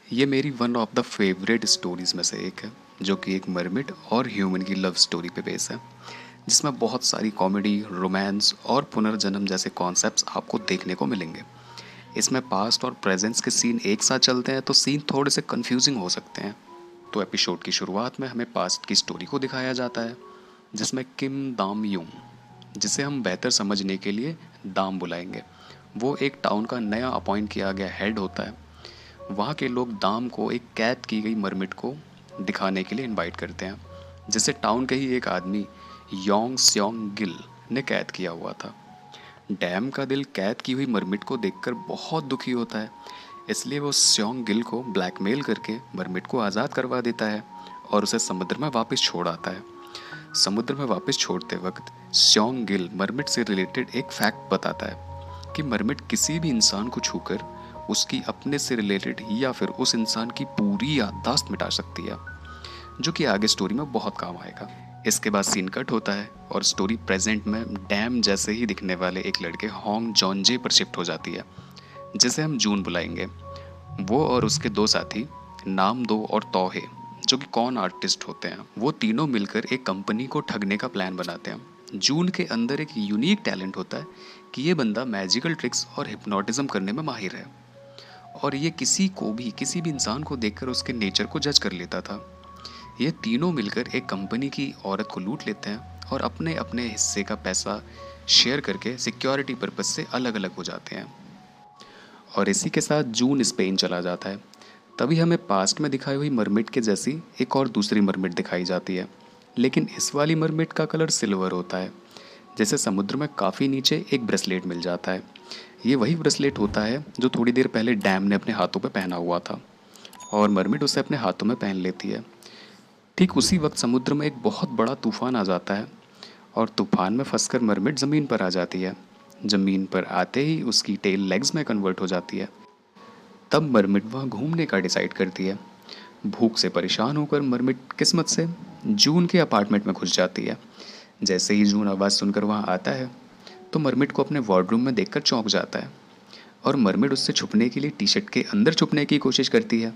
ये मेरी one of the favourite stories में से एक है, जो कि एक मरमिड और ह्यूमन की लव स्टोरी पे बेस है, जिसमें बहुत सारी कॉमेडी, रोमांस और पुनर्जन्म जैसे कॉन्सेप्ट्स आपको देखने को मिलेंगे। इसमें पास्ट और प्रेजेंस के सीन एक साथ चलते हैं तो सीन थोड़े से कंफ्यूजिंग हो सकते हैं। तो एपिसोड की शुरुआत में हमें पास्ट की स्टोरी को दिखाया जाता है, जिसमें किम दाम यूंग, जिसे हम बेहतर समझने के लिए दाम बुलाएंगे, वो एक टाउन का नया अपॉइंट किया गया हेड होता है। वहाँ के लोग दाम को एक कैद की गई मरमिट को दिखाने के लिए इनवाइट करते हैं, जिसे टाउन के ही एक आदमी योंग स्योंग गिल ने कैद किया हुआ था। डैम का दिल कैद की हुई मरमिट को देखकर बहुत दुखी होता है, इसलिए वो स्योंग गिल को ब्लैकमेल करके मरमिट को आज़ाद करवा देता है और उसे समुद्र में वापस छोड़ आता है। समुद्र में वापस छोड़ते वक्त स्योंग गिल मरमिट से रिलेटेड एक फैक्ट बताता है कि मरमिट किसी भी इंसान को छूकर उसकी अपने से रिलेटेड या फिर उस इंसान की पूरी याददाश्त मिटा सकती है, जो कि आगे स्टोरी में बहुत काम आएगा। इसके बाद सीन कट होता है और स्टोरी प्रेजेंट में डैम जैसे ही दिखने वाले एक लड़के होंग जॉनजे पर शिफ्ट हो जाती है, जिसे हम जून बुलाएंगे। वो और उसके दो साथी नाम दो और तौहे, जो कि कॉन आर्टिस्ट होते हैं, वो तीनों मिलकर एक कंपनी को ठगने का प्लान बनाते हैं। जून के अंदर एक यूनिक टैलेंट होता है कि ये बंदा मैजिकल ट्रिक्स और हिप्नोटिज्म करने में माहिर है, और ये किसी भी इंसान को देखकर उसके नेचर को जज कर लेता था। ये तीनों मिलकर एक कंपनी की औरत को लूट लेते हैं और अपने अपने हिस्से का पैसा शेयर करके सिक्योरिटी पर्पज से अलग अलग हो जाते हैं। और इसी के साथ जून स्पेन चला जाता है। तभी हमें पास्ट में दिखाई हुई मरमिड के जैसी एक और दूसरी मरमिड दिखाई जाती है, लेकिन इस वाली मरमिड का कलर सिल्वर होता है। जैसे समुद्र में काफ़ी नीचे एक ब्रेसलेट मिल जाता है। ये वही ब्रेसलेट होता है जो थोड़ी देर पहले डैम ने अपने हाथों पर पहना हुआ था, और मरमिड उसे अपने हाथों में पहन लेती है। ठीक उसी वक्त समुद्र में एक बहुत बड़ा तूफान आ जाता है, और तूफान में फंसकर मरमिड ज़मीन पर आ जाती है। ज़मीन पर आते ही उसकी टेल लेग्स में कन्वर्ट हो जाती है। तब मरमिड वहाँ घूमने का डिसाइड करती है। भूख से परेशान होकर मरमिड किस्मत से जून के अपार्टमेंट में घुस जाती है। जैसे ही जून आवाज़ सुनकर वहाँ आता है, तो मरमिड को अपने वार्डरूम में देखकर चौंक जाता है, और मरमिड उससे छुपने के लिए टी शर्ट के अंदर छुपने की कोशिश करती है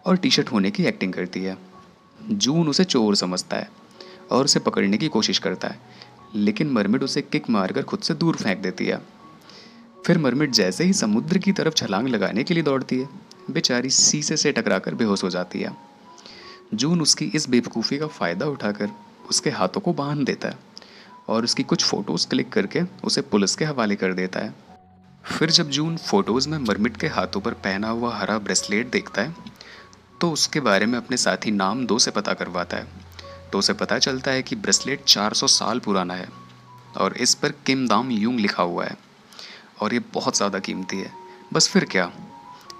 और टी शर्ट होने की एक्टिंग करती है। जून उसे चोर समझता है और उसे पकड़ने की कोशिश करता है, लेकिन मरमिड उसे किक मारकर खुद से दूर फेंक देती है। फिर मरमिड जैसे ही समुद्र की तरफ छलांग लगाने के लिए दौड़ती है, बेचारी शीशे से टकराकर बेहोश हो जाती है। जून उसकी इस बेवकूफ़ी का फ़ायदा उठाकर उसके हाथों को बांध देता है और उसकी कुछ फ़ोटोज़ क्लिक करके उसे पुलिस के हवाले कर देता है। फिर जब जून फ़ोटोज़ में मरमिड के हाथों पर पहना हुआ हरा ब्रेसलेट देखता है, तो उसके बारे में अपने साथी नाम दो से पता करवाता है। तो उसे पता चलता है कि ब्रेसलेट 400 साल पुराना है और इस पर किम दाम यूंग लिखा हुआ है, और ये बहुत ज़्यादा कीमती है। बस फिर क्या,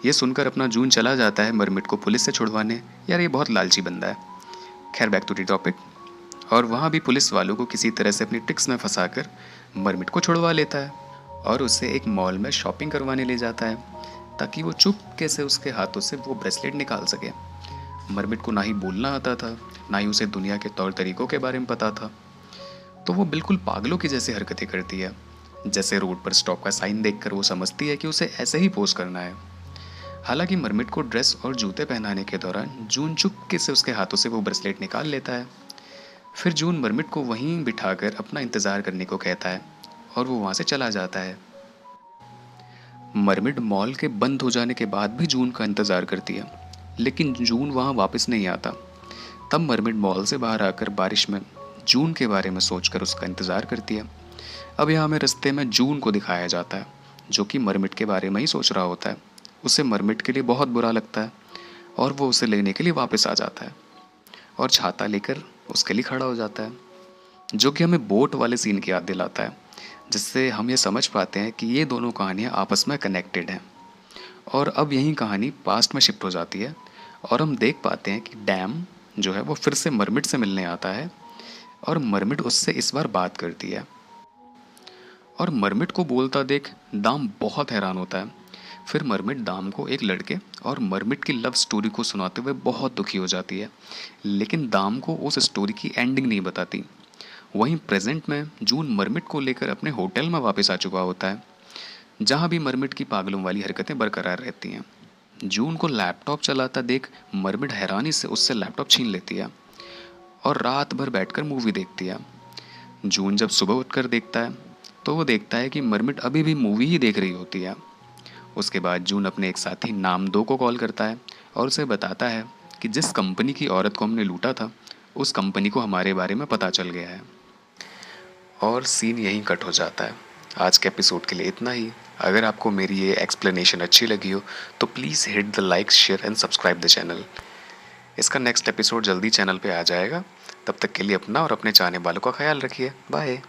ये सुनकर अपना जून चला जाता है मरमिट को पुलिस से छुड़वाने। यार ये बहुत लालची बंदा है। खैर, बैक टू द टॉपिक। और वहाँ भी पुलिस वालों को किसी तरह से अपनी ट्रिक्स में फंसाकर मरमिट को छुड़वा लेता है और उसे एक मॉल में शॉपिंग करवाने ले जाता है, ताकि वो चुपके से उसके हाथों से वो ब्रेसलेट निकाल सके। मरमिट को ना ही बोलना आता था, ना ही उसे दुनिया के तौर तरीकों के बारे में पता था, तो वो बिल्कुल पागलों की जैसी हरकतें करती है। जैसे रोड पर स्टॉप का साइन देखकर वो समझती है कि उसे ऐसे ही पोज करना है। हालांकि मरमिट को ड्रेस और जूते पहनाने के दौरान जून चुपके से उसके हाथों से वो ब्रेसलेट निकाल लेता है। फिर जून मरमिट को वहीं बिठाकर अपना इंतज़ार करने को कहता है और वो वहाँ से चला जाता है। मरमिट मॉल के बंद हो जाने के बाद भी जून का इंतज़ार करती है, लेकिन जून वहाँ वापस नहीं आता। तब मरमिट मॉल से बाहर आकर बारिश में जून के बारे में सोचकर उसका इंतज़ार करती है। अब यहाँ हमें रास्ते में जून को दिखाया जाता है, जो कि मरमिट के बारे में ही सोच रहा होता है। उसे मरमिट के लिए बहुत बुरा लगता है और वो उसे लेने के लिए वापस आ जाता है और छाता लेकर उसके लिए खड़ा हो जाता है, जो कि हमें बोट वाले सीन की याद दिलाता है, जिससे हम ये समझ पाते हैं कि ये दोनों कहानियाँ आपस में कनेक्टेड हैं। और अब यही कहानी पास्ट में शिफ्ट हो जाती है और हम देख पाते हैं कि डैम जो है वो फिर से मरमिट से मिलने आता है, और मरमिट उससे इस बार बात करती है। और मरमिट को बोलता देख दाम बहुत हैरान होता है। फिर मरमिट दाम को एक लड़के और मरमिट की लव स्टोरी को सुनाते हुए बहुत दुखी हो जाती है, लेकिन दाम को उस स्टोरी की एंडिंग नहीं बताती। वहीं प्रेजेंट में जून मरमिट को लेकर अपने होटल में वापस आ चुका होता है, जहाँ भी मरमिट की पागलों वाली हरकतें बरकरार रहती हैं। जून को लैपटॉप चलाता देख मरमिड हैरानी से उससे लैपटॉप छीन लेती है और रात भर बैठकर मूवी देखती है। जून जब सुबह उठकर देखता है तो वो देखता है कि मरमिड अभी भी मूवी ही देख रही होती है। उसके बाद जून अपने एक साथी नामदो को कॉल करता है और उसे बताता है कि जिस कंपनी की औरत को हमने लूटा था उस कंपनी को हमारे बारे में पता चल गया है। और सीन यहीं कट हो जाता है। आज के एपिसोड के लिए इतना ही। अगर आपको मेरी ये एक्सप्लेनेशन अच्छी लगी हो तो please hit the like share and subscribe the channel. इसका नेक्स्ट एपिसोड जल्दी चैनल पे आ जाएगा। तब तक के लिए अपना और अपने चाहने वालों का ख्याल रखिए। बाय।